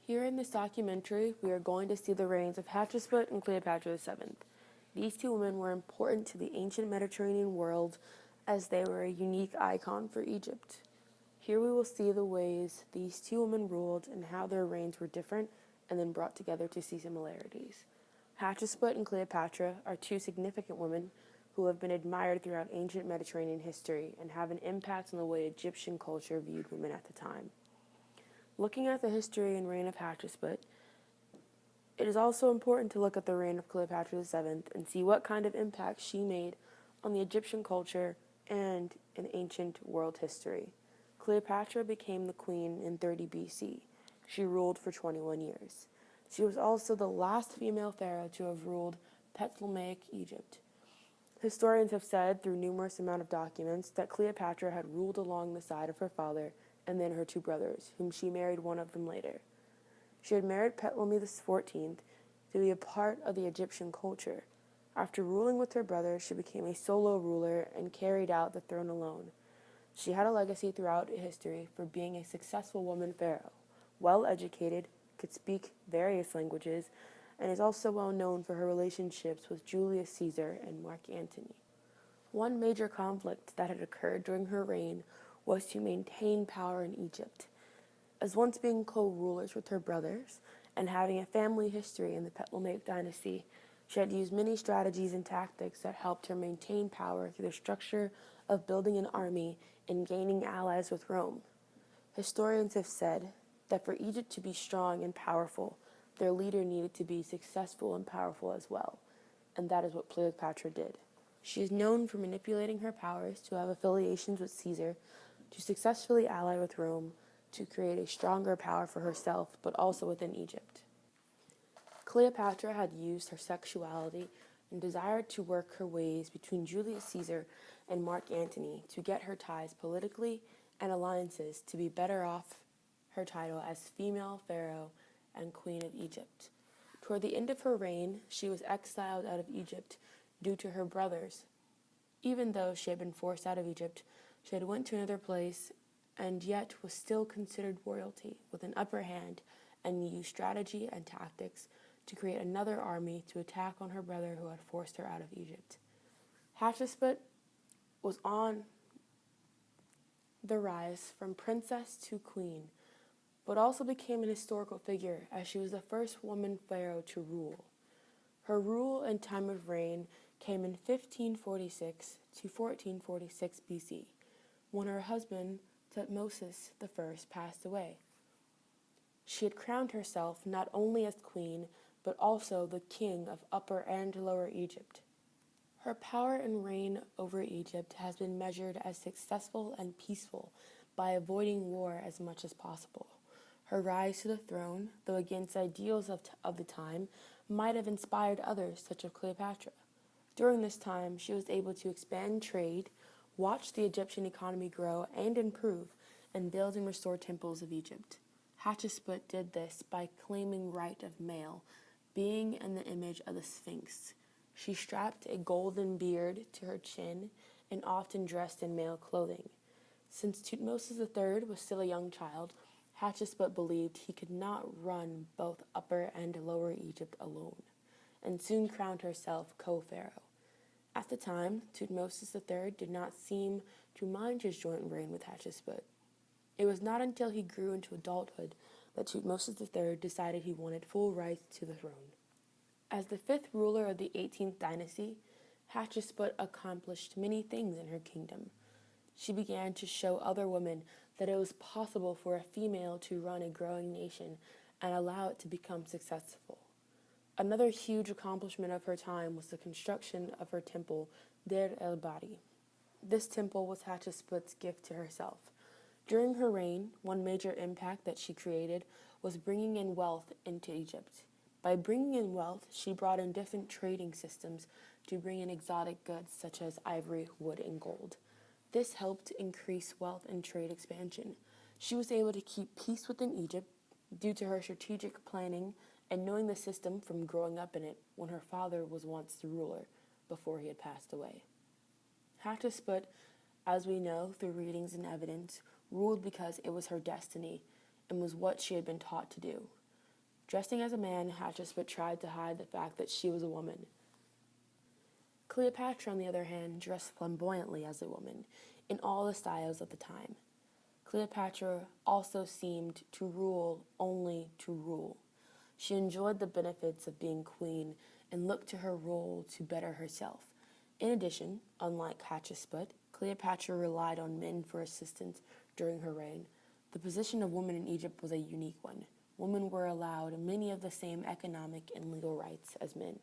Here in this documentary, we are going to see the reigns of Hatshepsut and Cleopatra VII. These two women were important to the ancient Mediterranean world as they were a unique icon for Egypt. Here we will see the ways these two women ruled and how their reigns were different and then brought together to see similarities. Hatshepsut and Cleopatra are two significant women who have been admired throughout ancient Mediterranean history and have an impact on the way Egyptian culture viewed women at the time. Looking at the history and reign of Hatshepsut, it is also important to look at the reign of Cleopatra VII and see what kind of impact she made on the Egyptian culture and in ancient world history. Cleopatra became the queen in 30 BC. She ruled for 21 years. She was also the last female pharaoh to have ruled Ptolemaic Egypt. Historians have said through numerous amount of documents that Cleopatra had ruled along the side of her father and then her two brothers, whom she married one of them later. She had married Ptolemy XIV to be a part of the Egyptian culture. After ruling with her brothers, she became a solo ruler and carried out the throne alone. She had a legacy throughout history for being a successful woman pharaoh, well-educated, could speak various languages, and is also well known for her relationships with Julius Caesar and Mark Antony. One major conflict that had occurred during her reign was to maintain power in Egypt. As once being co-rulers with her brothers and having a family history in the Ptolemaic dynasty, she had used many strategies and tactics that helped her maintain power through the structure of building an army and gaining allies with Rome. Historians have said that for Egypt to be strong and powerful, their leader needed to be successful and powerful as well, and that is what Cleopatra did. She is known for manipulating her powers to have affiliations with Caesar, to successfully ally with Rome, to create a stronger power for herself, but also within Egypt. Cleopatra had used her sexuality and desired to work her ways between Julius Caesar and Mark Antony to get her ties politically and alliances to be better off her title as female pharaoh and queen of Egypt. Toward the end of her reign, she was exiled out of Egypt due to her brothers. Even though she had been forced out of Egypt, she had went to another place and yet was still considered royalty with an upper hand and used strategy and tactics to create another army to attack on her brother who had forced her out of Egypt. Hatshepsut was on the rise from princess to queen, but also became an historical figure as she was the first woman pharaoh to rule. Her rule and time of reign came in 1546 to 1446 BC, when her husband Thutmose I passed away. She had crowned herself not only as queen, but also the king of Upper and Lower Egypt. Her power and reign over Egypt has been measured as successful and peaceful by avoiding war as much as possible. Her rise to the throne, though against ideals of the time, might have inspired others, such as Cleopatra. During this time, she was able to expand trade, watch the Egyptian economy grow and improve, and build and restore temples of Egypt. Hatshepsut did this by claiming right of male, being in the image of the Sphinx. She strapped a golden beard to her chin and often dressed in male clothing. Since Thutmose III was still a young child, Hatshepsut believed he could not run both Upper and Lower Egypt alone, and soon crowned herself co-pharaoh. At the time, Thutmose III did not seem to mind his joint reign with Hatshepsut. It was not until he grew into adulthood that Thutmose III decided he wanted full rights to the throne. As the fifth ruler of the 18th dynasty, Hatshepsut accomplished many things in her kingdom. She began to show other women that it was possible for a female to run a growing nation and allow it to become successful. Another huge accomplishment of her time was the construction of her temple, Deir el-Bahari. This temple was Hatshepsut's gift to herself. During her reign, one major impact that she created was bringing in wealth into Egypt. By bringing in wealth, she brought in different trading systems to bring in exotic goods such as ivory, wood, and gold. This helped increase wealth and trade expansion. She was able to keep peace within Egypt due to her strategic planning and knowing the system from growing up in it when her father was once the ruler before he had passed away. Hatshepsut, as we know through readings and evidence, ruled because it was her destiny and was what she had been taught to do. Dressing as a man, Hatshepsut tried to hide the fact that she was a woman. Cleopatra, on the other hand, dressed flamboyantly as a woman, in all the styles of the time. Cleopatra also seemed to rule only to rule. She enjoyed the benefits of being queen and looked to her role to better herself. In addition, unlike Hatshepsut, Cleopatra relied on men for assistance during her reign. The position of women in Egypt was a unique one. Women were allowed many of the same economic and legal rights as men.